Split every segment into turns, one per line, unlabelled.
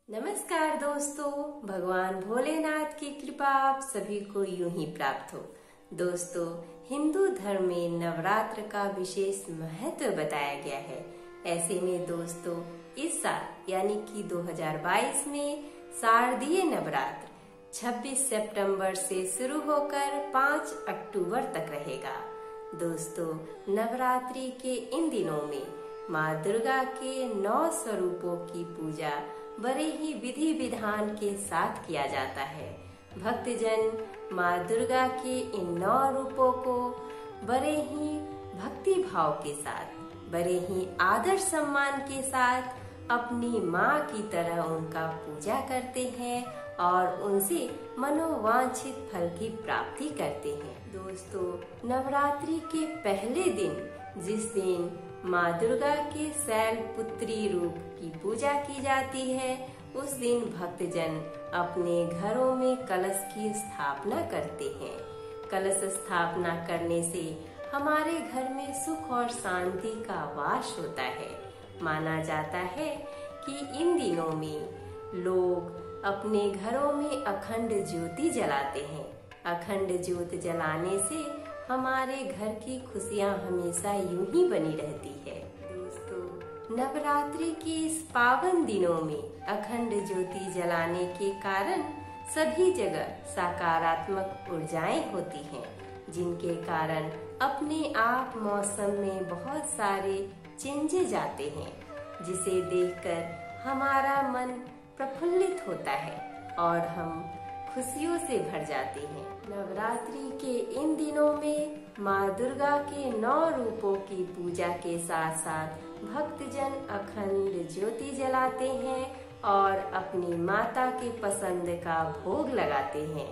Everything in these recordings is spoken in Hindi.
नमस्कार दोस्तों, भगवान भोलेनाथ की कृपा आप सभी को यूं ही प्राप्त हो। दोस्तों, हिंदू धर्म में नवरात्र का विशेष महत्व बताया गया है। ऐसे में दोस्तों, इस साल यानी कि 2022 में शारदीय नवरात्र 26 सितंबर से शुरू होकर 5 अक्टूबर तक रहेगा। दोस्तों, नवरात्रि के इन दिनों में माँ दुर्गा के 9 स्वरूपों की पूजा बड़े ही विधि विधान के साथ किया जाता है। भक्तजन माँ दुर्गा के इन 9 रूपों को बड़े ही भक्ति भाव के साथ, बड़े ही आदर सम्मान के साथ अपनी माँ की तरह उनका पूजा करते हैं और उनसे मनोवांछित फल की प्राप्ति करते हैं। दोस्तों, नवरात्रि के पहले दिन, जिस दिन माँ दुर्गा के शैलपुत्री रूप की पूजा की जाती है, उस दिन भक्तजन अपने घरों में कलश की स्थापना करते हैं। कलश स्थापना करने से हमारे घर में सुख और शांति का वास होता है। माना जाता है कि इन दिनों में लोग अपने घरों में अखंड ज्योति जलाते हैं। अखंड ज्योत जलाने से हमारे घर की खुशियां हमेशा यूं ही बनी रहती है। दोस्तों, नवरात्रि के इस पावन दिनों में अखंड ज्योति जलाने के कारण सभी जगह सकारात्मक ऊर्जाएं होती हैं, जिनके कारण अपने आप मौसम में बहुत सारे चेंजेज आते हैं, जिसे देखकर हमारा मन प्रफुल्लित होता है और हम खुशियों से भर जाते हैं। नवरात्रि के इन दिनों में माँ दुर्गा के 9 रूपों की पूजा के साथ साथ भक्तजन अखंड ज्योति जलाते हैं और अपनी माता के पसंद का भोग लगाते हैं।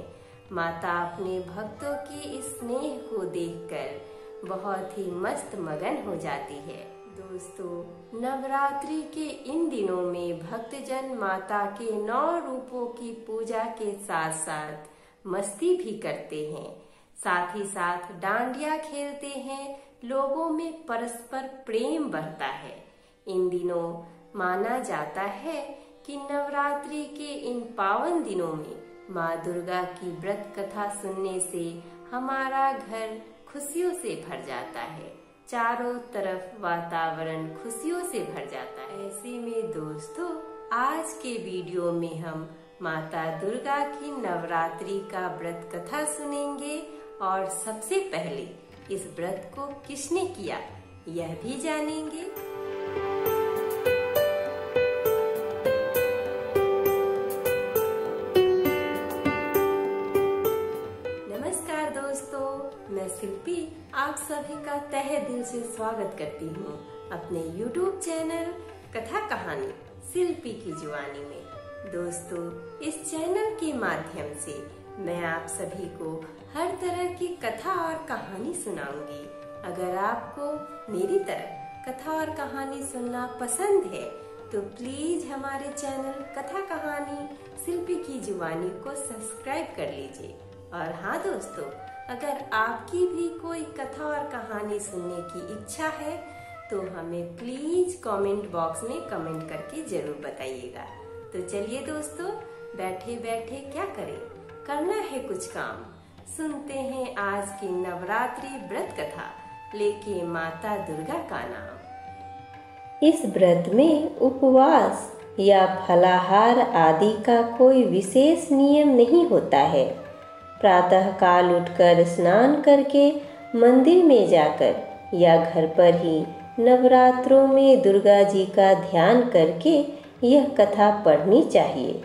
माता अपने भक्तों के इस स्नेह को देखकर बहुत ही मस्त मगन हो जाती है। दोस्तों, नवरात्रि के इन दिनों में भक्तजन माता के 9 रूपों की पूजा के साथ साथ मस्ती भी करते हैं, साथ ही साथ डांडिया खेलते हैं। लोगों में परस्पर प्रेम बढ़ता है। इन दिनों माना जाता है कि नवरात्रि के इन पावन दिनों में माँ दुर्गा की व्रत कथा सुनने से हमारा घर खुशियों से भर जाता है। चारों तरफ वातावरण खुशियों से भर जाता है। ऐसे में दोस्तों, आज के वीडियो में हम माता दुर्गा की नवरात्रि का व्रत कथा सुनेंगे और सबसे पहले इस व्रत को किसने किया यह भी जानेंगे। नमस्कार दोस्तों, मैं शिल्पी आप सभी का तहे दिल से स्वागत करती हूँ अपने YouTube चैनल कथा कहानी शिल्पी की जुबानी में। दोस्तों, इस चैनल के माध्यम से मैं आप सभी को हर तरह की कथा और कहानी सुनाऊंगी। अगर आपको मेरी तरह कथा और कहानी सुनना पसंद है तो प्लीज हमारे चैनल कथा कहानी शिल्पी की जुबानी को सब्सक्राइब कर लीजिए। और हाँ दोस्तों, अगर आपकी भी कोई कथा और कहानी सुनने की इच्छा है तो हमें प्लीज कमेंट बॉक्स में कमेंट करके जरूर बताइएगा। तो चलिए दोस्तों, बैठे बैठे क्या करें, करना है कुछ काम। सुनते हैं आज की नवरात्रि व्रत कथा लेके माता दुर्गा का नाम।
इस व्रत में उपवास या फलाहार आदि का कोई विशेष नियम नहीं होता है। प्रातः काल उठकर स्नान करके मंदिर में जाकर या घर पर ही नवरात्रों में दुर्गा जी का ध्यान करके यह कथा पढ़नी चाहिए।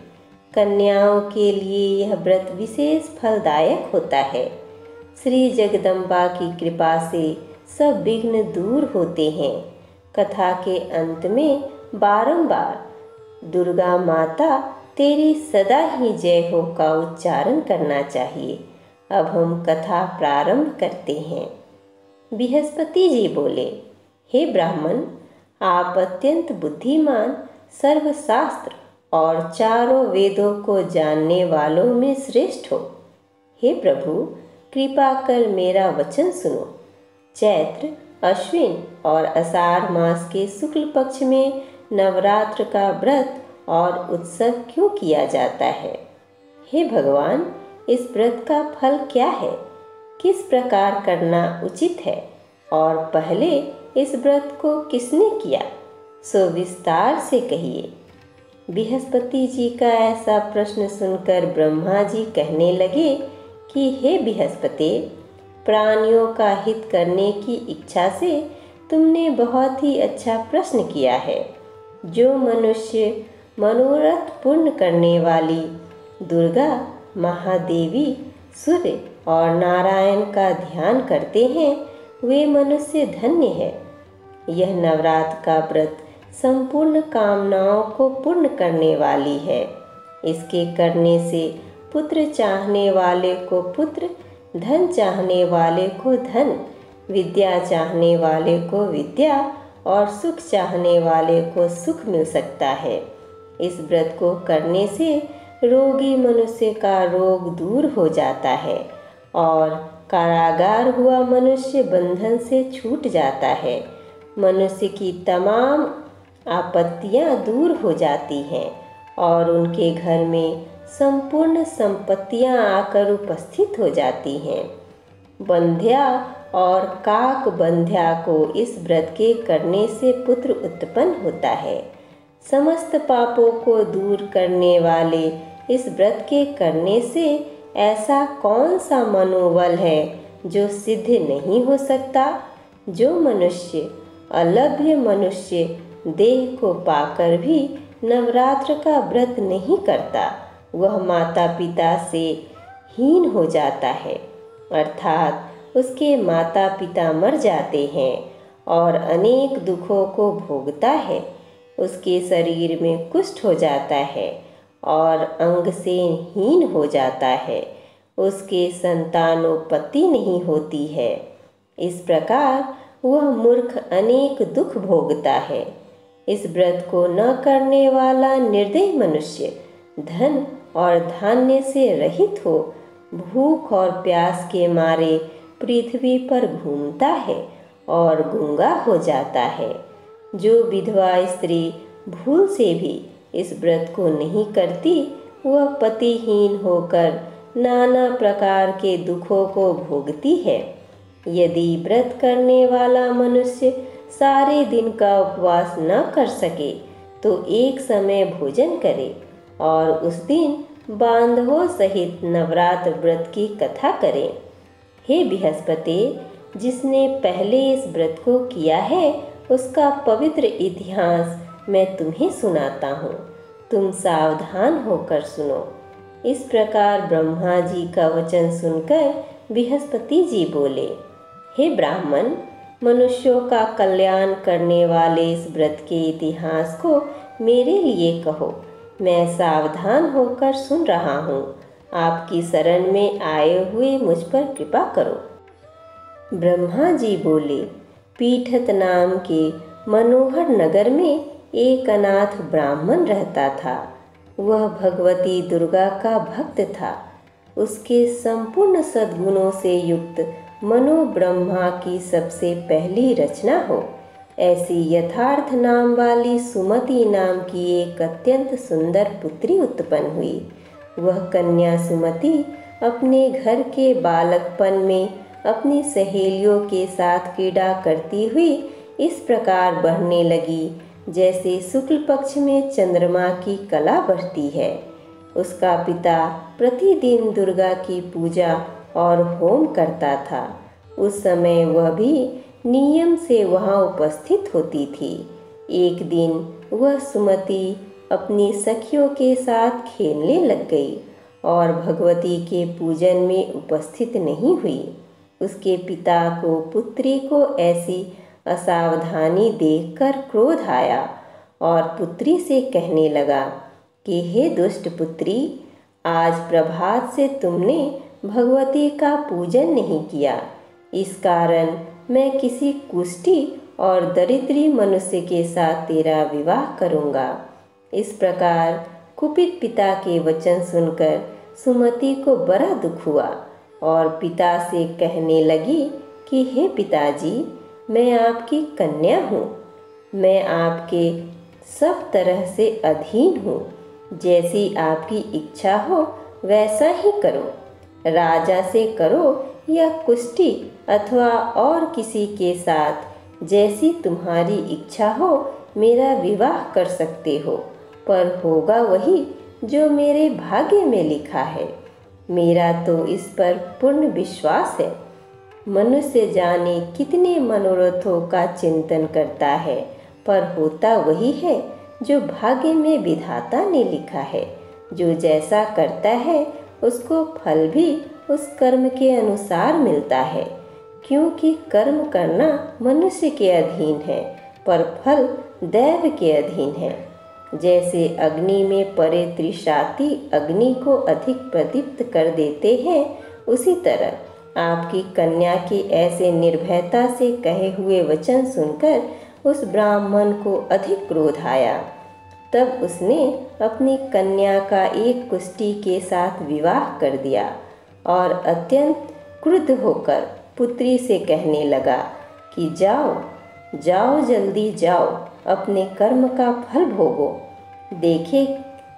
कन्याओं के लिए यह व्रत विशेष फलदायक होता है। श्री जगदम्बा की कृपा से सब विघ्न दूर होते हैं। कथा के अंत में बारंबार दुर्गा माता तेरी सदा ही जय हो का उच्चारण करना चाहिए। अब हम कथा प्रारंभ करते हैं। बृहस्पति जी बोले, हे ब्राह्मण, आप अत्यंत बुद्धिमान, सर्वशास्त्र और चारों वेदों को जानने वालों में श्रेष्ठ हो। हे प्रभु, कृपा कर मेरा वचन सुनो। चैत्र, अश्विन और आषाढ़ मास के शुक्ल पक्ष में नवरात्र का व्रत और उत्सव क्यों किया जाता है? हे भगवान, इस व्रत का फल क्या है? किस प्रकार करना उचित है? और पहले इस व्रत को किसने किया, सो विस्तार से कहिए। बृहस्पति जी का ऐसा प्रश्न सुनकर ब्रह्मा जी कहने लगे कि हे बृहस्पति, प्राणियों का हित करने की इच्छा से तुमने बहुत ही अच्छा प्रश्न किया है। जो मनुष्य मनोरथ पूर्ण करने वाली दुर्गा, महादेवी, सूर्य और नारायण का ध्यान करते हैं, वे मनुष्य धन्य है। यह नवरात्र का व्रत संपूर्ण कामनाओं को पूर्ण करने वाली है। इसके करने से पुत्र चाहने वाले को पुत्र, धन चाहने वाले को धन, विद्या चाहने वाले को विद्या और सुख चाहने वाले को सुख मिल सकता है। इस व्रत को करने से रोगी मनुष्य का रोग दूर हो जाता है और कारागार हुआ मनुष्य बंधन से छूट जाता है। मनुष्य की तमाम आपत्तियां दूर हो जाती हैं और उनके घर में संपूर्ण संपत्तियां आकर उपस्थित हो जाती हैं। बंध्या और काक बंध्या को इस व्रत के करने से पुत्र उत्पन्न होता है। समस्त पापों को दूर करने वाले इस व्रत के करने से ऐसा कौन सा मनोबल है जो सिद्ध नहीं हो सकता? जो मनुष्य अलभ्य मनुष्य देह को पाकर भी नवरात्र का व्रत नहीं करता, वह माता पिता से हीन हो जाता है, अर्थात उसके माता पिता मर जाते हैं और अनेक दुखों को भोगता है। उसके शरीर में कुष्ठ हो जाता है और अंग से हीन हो जाता है। उसके संतानोत्पत्ति नहीं होती है। इस प्रकार वह मूर्ख अनेक दुख भोगता है। इस व्रत को न करने वाला निर्दयी मनुष्य धन और धान्य से रहित हो भूख और प्यास के मारे पृथ्वी पर घूमता है और गूंगा हो जाता है। जो विधवा स्त्री भूल से भी इस व्रत को नहीं करती, वह पतिहीन होकर नाना प्रकार के दुखों को भोगती है। यदि व्रत करने वाला मनुष्य सारे दिन का उपवास न कर सके तो एक समय भोजन करे और उस दिन बांधवों सहित नवरात्र व्रत की कथा करें। हे बृहस्पति, जिसने पहले इस व्रत को किया है उसका पवित्र इतिहास मैं तुम्हें सुनाता हूँ। तुम सावधान होकर सुनो। इस प्रकार ब्रह्मा जी का वचन सुनकर बृहस्पति जी बोले, हे ब्राह्मण, मनुष्यों का कल्याण करने वाले इस व्रत के इतिहास को मेरे लिए कहो। मैं सावधान होकर सुन रहा हूँ। आपकी शरण में आए हुए मुझ पर कृपा करो। ब्रह्मा जी बोले, पीठत नाम के मनोहर नगर में एक अनाथ ब्राह्मण रहता था। वह भगवती दुर्गा का भक्त था। उसके संपूर्ण सद्गुणों से युक्त मनो ब्रह्मा की सबसे पहली रचना हो ऐसी यथार्थ नाम वाली सुमति नाम की एक अत्यंत सुंदर पुत्री उत्पन्न हुई। वह कन्या सुमति अपने घर के बालकपन में अपनी सहेलियों के साथ क्रीड़ा करती हुई इस प्रकार बढ़ने लगी जैसे शुक्ल पक्ष में चंद्रमा की कला बढ़ती है। उसका पिता प्रतिदिन दुर्गा की पूजा और होम करता था। उस समय वह भी नियम से वहाँ उपस्थित होती थी। एक दिन वह सुमति अपनी सखियों के साथ खेलने लग गई और भगवती के पूजन में उपस्थित नहीं हुई। उसके पिता को पुत्री को ऐसी असावधानी देखकर क्रोध आया और पुत्री से कहने लगा कि हे दुष्ट पुत्री, आज प्रभात से तुमने भगवती का पूजन नहीं किया। इस कारण मैं किसी कुष्ठी और दरिद्री मनुष्य के साथ तेरा विवाह करूँगा। इस प्रकार कुपित पिता के वचन सुनकर सुमति को बड़ा दुख हुआ और पिता से कहने लगी कि हे पिताजी, मैं आपकी कन्या हूँ। मैं आपके सब तरह से अधीन हूँ। जैसी आपकी इच्छा हो वैसा ही करो। राजा से करो या कुश्ती अथवा और किसी के साथ, जैसी तुम्हारी इच्छा हो मेरा विवाह कर सकते हो, पर होगा वही जो मेरे भाग्य में लिखा है। मेरा तो इस पर पूर्ण विश्वास है। मनुष्य जाने कितने मनोरथों का चिंतन करता है, पर होता वही है जो भाग्य में विधाता ने लिखा है। जो जैसा करता है उसको फल भी उस कर्म के अनुसार मिलता है, क्योंकि कर्म करना मनुष्य के अधीन है, पर फल दैव के अधीन है। जैसे अग्नि में पड़े त्रिशाती अग्नि को अधिक प्रदीप्त कर देते हैं, उसी तरह आपकी कन्या के ऐसे निर्भयता से कहे हुए वचन सुनकर उस ब्राह्मण को अधिक क्रोध आया। तब उसने अपनी कन्या का एक कुष्टी के साथ विवाह कर दिया और अत्यंत क्रुद्ध होकर पुत्री से कहने लगा कि जाओ जाओ, जल्दी जाओ, अपने कर्म का फल भोगो। देखे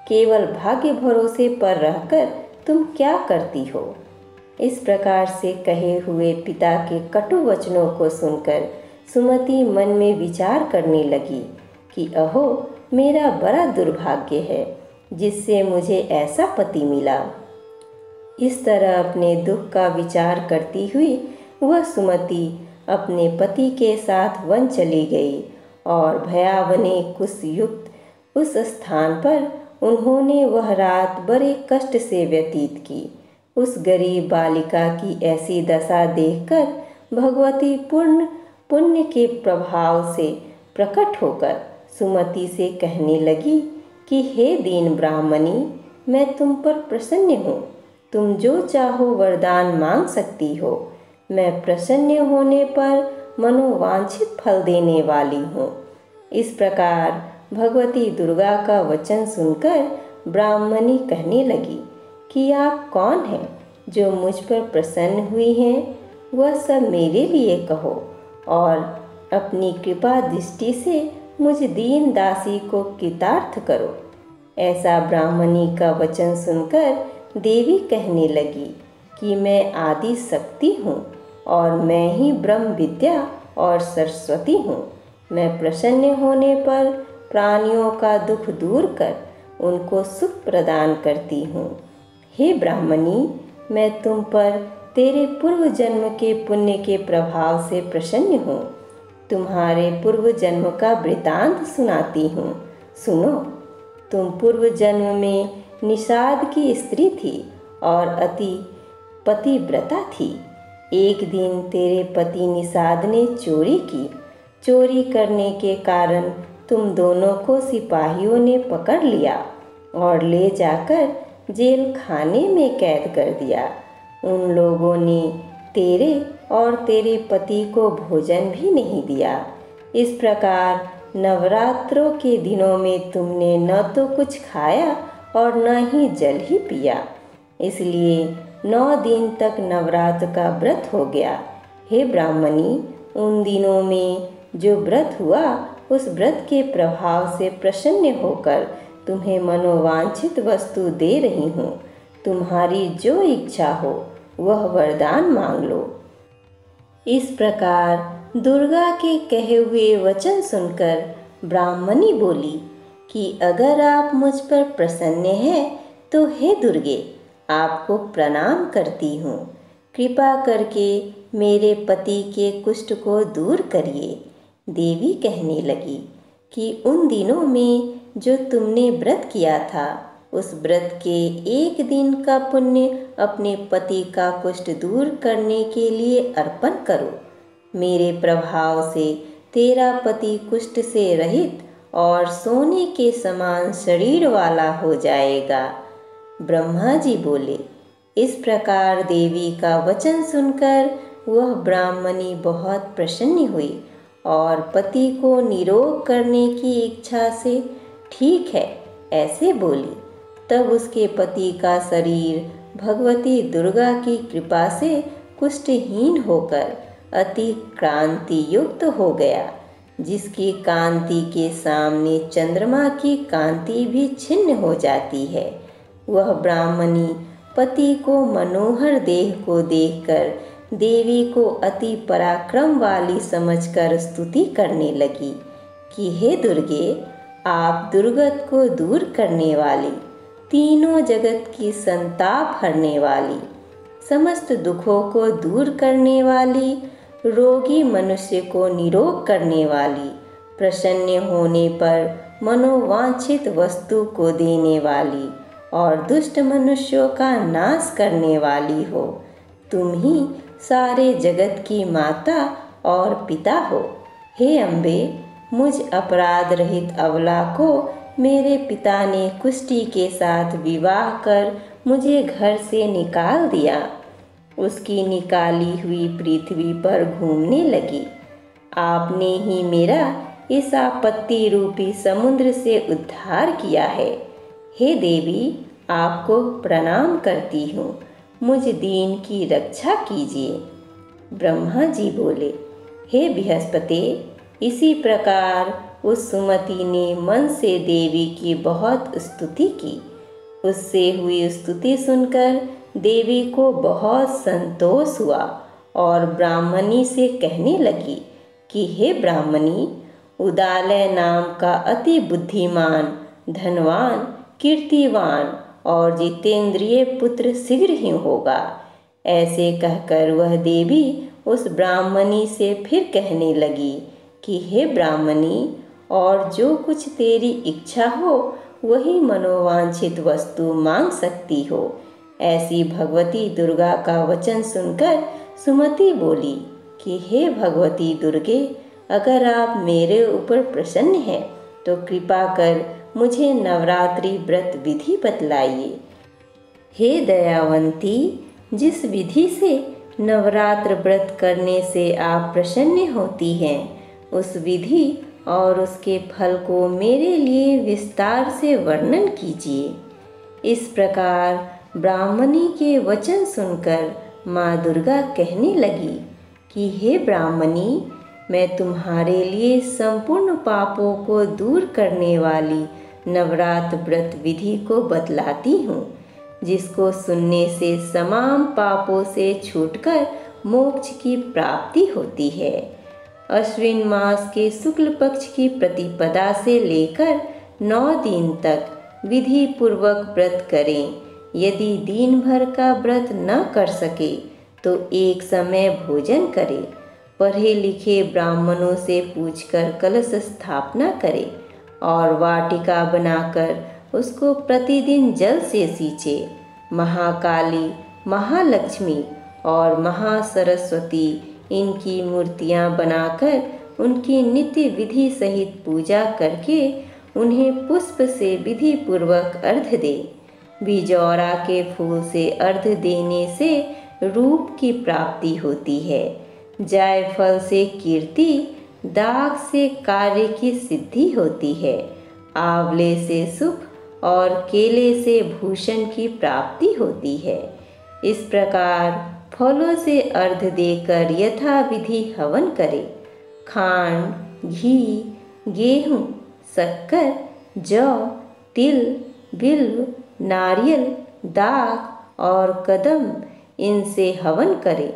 केवल भाग्य भरोसे पर रहकर तुम क्या करती हो। इस प्रकार से कहे हुए पिता के कटु वचनों को सुनकर सुमति मन में विचार करने लगी कि अहो, मेरा बड़ा दुर्भाग्य है जिससे मुझे ऐसा पति मिला। इस तरह अपने दुख का विचार करती हुई वह सुमति अपने पति के साथ वन चली गई और भयावने कुशयुक्त उस स्थान पर उन्होंने वह रात बड़े कष्ट से व्यतीत की। उस गरीब बालिका की ऐसी दशा देखकर भगवती पूर्ण पुण्य के प्रभाव से प्रकट होकर सुमति से कहने लगी कि हे दीन ब्राह्मणी, मैं तुम पर प्रसन्न हूँ। तुम जो चाहो वरदान मांग सकती हो। मैं प्रसन्न होने पर मनोवांछित फल देने वाली हूँ। इस प्रकार भगवती दुर्गा का वचन सुनकर ब्राह्मणी कहने लगी कि आप कौन हैं जो मुझ पर प्रसन्न हुई हैं, वह सब मेरे लिए कहो और अपनी कृपा दृष्टि से मुझ दीन दासी को कृतार्थ करो। ऐसा ब्राह्मणी का वचन सुनकर देवी कहने लगी कि मैं आदि शक्ति हूँ और मैं ही ब्रह्म विद्या और सरस्वती हूँ। मैं प्रसन्न होने पर प्राणियों का दुख दूर कर उनको सुख प्रदान करती हूँ। हे ब्राह्मणी, मैं तुम पर तेरे पूर्व जन्म के पुण्य के प्रभाव से प्रसन्न हूँ। तुम्हारे पूर्व जन्म का वृतांत सुनाती हूँ। सुनो, तुम पूर्व जन्म में निषाद की स्त्री थी और अति पतिव्रता थी। एक दिन तेरे पति निषाद ने चोरी की। चोरी करने के कारण तुम दोनों को सिपाहियों ने पकड़ लिया और ले जाकर जेल खाने में कैद कर दिया। उन लोगों ने तेरे और तेरे पति को भोजन भी नहीं दिया। इस प्रकार नवरात्रों के दिनों में तुमने न तो कुछ खाया और न ही जल ही पिया, इसलिए 9 दिन तक नवरात्र का व्रत हो गया। हे ब्राह्मणी, उन दिनों में जो व्रत हुआ उस व्रत के प्रभाव से प्रसन्न होकर तुम्हें मनोवांछित वस्तु दे रही हूँ। तुम्हारी जो इच्छा हो वह वरदान मांग लो। इस प्रकार दुर्गा के कहे हुए वचन सुनकर ब्राह्मणी बोली कि अगर आप मुझ पर प्रसन्न हैं तो हे दुर्गे, आपको प्रणाम करती हूँ। कृपा करके मेरे पति के कुष्ठ को दूर करिए। देवी कहने लगी कि उन दिनों में जो तुमने व्रत किया था, उस व्रत के एक दिन का पुण्य अपने पति का कुष्ठ दूर करने के लिए अर्पण करो। मेरे प्रभाव से तेरा पति कुष्ठ से रहित और सोने के समान शरीर वाला हो जाएगा। ब्रह्मा जी बोले। इस प्रकार देवी का वचन सुनकर वह ब्राह्मणी बहुत प्रसन्न हुई और पति को निरोग करने की इच्छा से ठीक है ऐसे बोली। तब उसके पति का शरीर भगवती दुर्गा की कृपा से कुष्ठहीन होकर अति क्रांति युक्त हो गया। जिसकी कांति के सामने चंद्रमा की कांति भी छिन्न हो जाती है। वह ब्राह्मणी पति को मनोहर देह को देखकर देवी को अति पराक्रम वाली समझकर स्तुति करने लगी कि हे दुर्गे, आप दुर्गत को दूर करने वाली, तीनों जगत की संताप हरने वाली, समस्त दुखों को दूर करने वाली, रोगी मनुष्य को निरोग करने वाली, प्रसन्न होने पर मनोवांछित वस्तु को देने वाली और दुष्ट मनुष्यों का नाश करने वाली हो। तुम ही सारे जगत की माता और पिता हो। हे अम्बे, मुझ अपराध रहित अबला को मेरे पिता ने कुष्ठी के साथ विवाह कर मुझे घर से निकाल दिया। उसकी निकाली हुई पृथ्वी पर घूमने लगी। आपने ही मेरा इस आपत्ति रूपी समुद्र से उद्धार किया है। हे देवी, आपको प्रणाम करती हूँ, मुझ दीन की रक्षा कीजिए। ब्रह्मा जी बोले, हे बृहस्पति, इसी प्रकार उस सुमति ने मन से देवी की बहुत स्तुति की। उससे हुई स्तुति सुनकर देवी को बहुत संतोष हुआ और ब्राह्मणी से कहने लगी कि हे ब्राह्मणी, उदालय नाम का अति बुद्धिमान, धनवान, कीर्तिवान और जितेंद्रिय पुत्र शीघ्र ही होगा। ऐसे कहकर वह देवी उस ब्राह्मणी से फिर कहने लगी कि हे ब्राह्मणी, और जो कुछ तेरी इच्छा हो वही मनोवांछित वस्तु मांग सकती हो। ऐसी भगवती दुर्गा का वचन सुनकर सुमति बोली कि हे भगवती दुर्गे, अगर आप मेरे ऊपर प्रसन्न हैं तो कृपा कर मुझे नवरात्रि व्रत विधि बतलाइए। हे दयावंती, जिस विधि से नवरात्र व्रत करने से आप प्रसन्न होती हैं, उस विधि और उसके फल को मेरे लिए विस्तार से वर्णन कीजिए। इस प्रकार ब्राह्मणी के वचन सुनकर माँ दुर्गा कहने लगी कि हे ब्राह्मणी, मैं तुम्हारे लिए संपूर्ण पापों को दूर करने वाली नवरात्र व्रत विधि को बतलाती हूँ, जिसको सुनने से तमाम पापों से छूटकर मोक्ष की प्राप्ति होती है। अश्विन मास के शुक्ल पक्ष की प्रतिपदा से लेकर 9 दिन तक विधि पूर्वक व्रत करें। यदि दिन भर का व्रत न कर सके तो एक समय भोजन करें। पढ़े लिखे ब्राह्मणों से पूछकर कलश स्थापना करें और वाटिका बनाकर उसको प्रतिदिन जल से सींचे। महाकाली, महालक्ष्मी और महासरस्वती इनकी मूर्तियां बनाकर उनकी नित्य विधि सहित पूजा करके उन्हें पुष्प से विधि पूर्वक अर्घ्य दे। बिजौरा के फूल से अर्घ्य देने से रूप की प्राप्ति होती है। जायफल से कीर्ति, दाग से कार्य की सिद्धि होती है। आंवले से सुख और केले से भूषण की प्राप्ति होती है। इस प्रकार फलों से अर्घ्य देकर यथाविधि हवन करें। खांड, घी, गेहूँ, शक्कर, जौ, तिल, बिल्व, नारियल, दाख और कदम, इनसे हवन करें।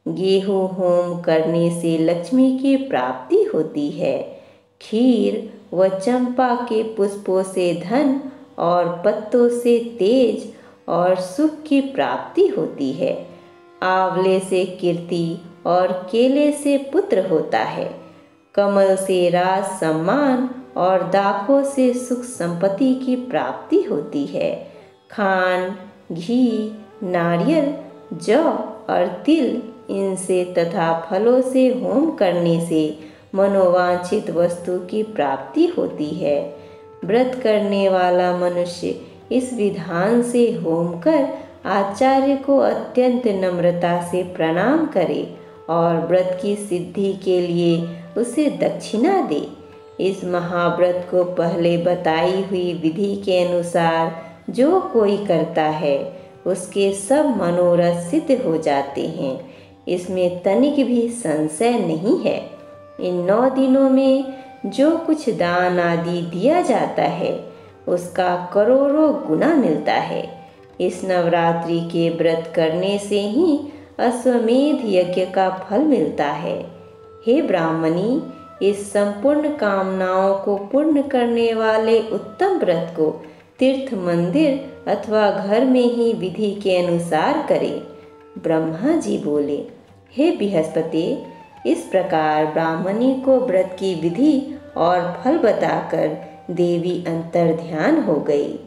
गेहूँ होम करने से लक्ष्मी की प्राप्ति होती है। खीर व चंपा के पुष्पों से धन और पत्तों से तेज और सुख की प्राप्ति होती है। आंवले से कीर्ति और केले से पुत्र होता है। कमल से राज सम्मान और दाखों से सुख संपत्ति की प्राप्ति होती है। खांड, घी, नारियल, जौ और तिल, इनसे तथा फलों से होम करने से मनोवांछित वस्तु की प्राप्ति होती है। व्रत करने वाला मनुष्य इस विधान से होम कर आचार्य को अत्यंत नम्रता से प्रणाम करे और व्रत की सिद्धि के लिए उसे दक्षिणा दे। इस महाव्रत को पहले बताई हुई विधि के अनुसार जो कोई करता है उसके सब मनोरथ सिद्ध हो जाते हैं। इसमें तनिक भी संशय नहीं है। इन 9 दिनों में जो कुछ दान आदि दिया जाता है उसका करोड़ों गुना मिलता है। इस नवरात्रि के व्रत करने से ही अश्वमेध यज्ञ का फल मिलता है। हे ब्राह्मणी, इस संपूर्ण कामनाओं को पूर्ण करने वाले उत्तम व्रत को तीर्थ मंदिर अथवा घर में ही विधि के अनुसार करें। ब्रह्मा जी बोले, हे बृहस्पति, इस प्रकार ब्राह्मणी को व्रत की विधि और फल बताकर देवी अंतर ध्यान हो गई।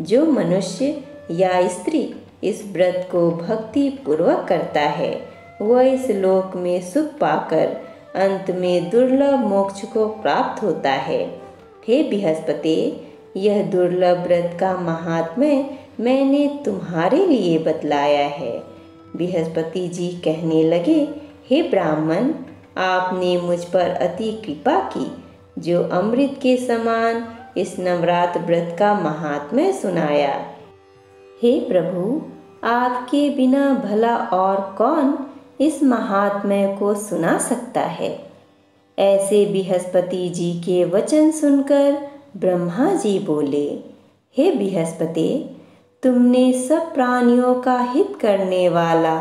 जो मनुष्य या स्त्री इस व्रत को भक्ति पूर्वक करता है वह इस लोक में सुख पाकर अंत में दुर्लभ मोक्ष को प्राप्त होता है। हे बृहस्पति, यह दुर्लभ व्रत का महात्म्य मैंने तुम्हारे लिए बतलाया है। बृहस्पति जी कहने लगे, हे ब्राह्मण, आपने मुझ पर अति कृपा की जो अमृत के समान इस नवरात्र व्रत का महात्म्य सुनाया। हे प्रभु, आपके बिना भला और कौन इस महात्म्य को सुना सकता है। ऐसे बृहस्पति जी के वचन सुनकर ब्रह्मा जी बोले, हे बृहस्पति, तुमने सब प्राणियों का हित करने वाला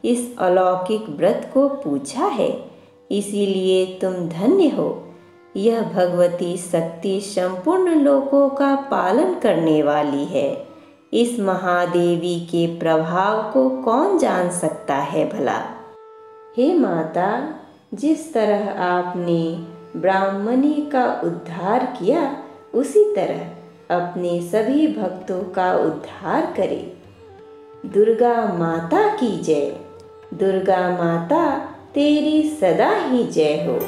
इस अलौकिक व्रत को पूछा है, इसीलिए तुम धन्य हो। यह भगवती शक्ति संपूर्ण लोकों का पालन करने वाली है। इस महादेवी के प्रभाव को कौन जान सकता है भला। हे माता, जिस तरह आपने ब्राह्मणी का उद्धार किया उसी तरह अपने सभी भक्तों का उद्धार करे। दुर्गा माता की जय। दुर्गा माता तेरी सदा ही जय हो।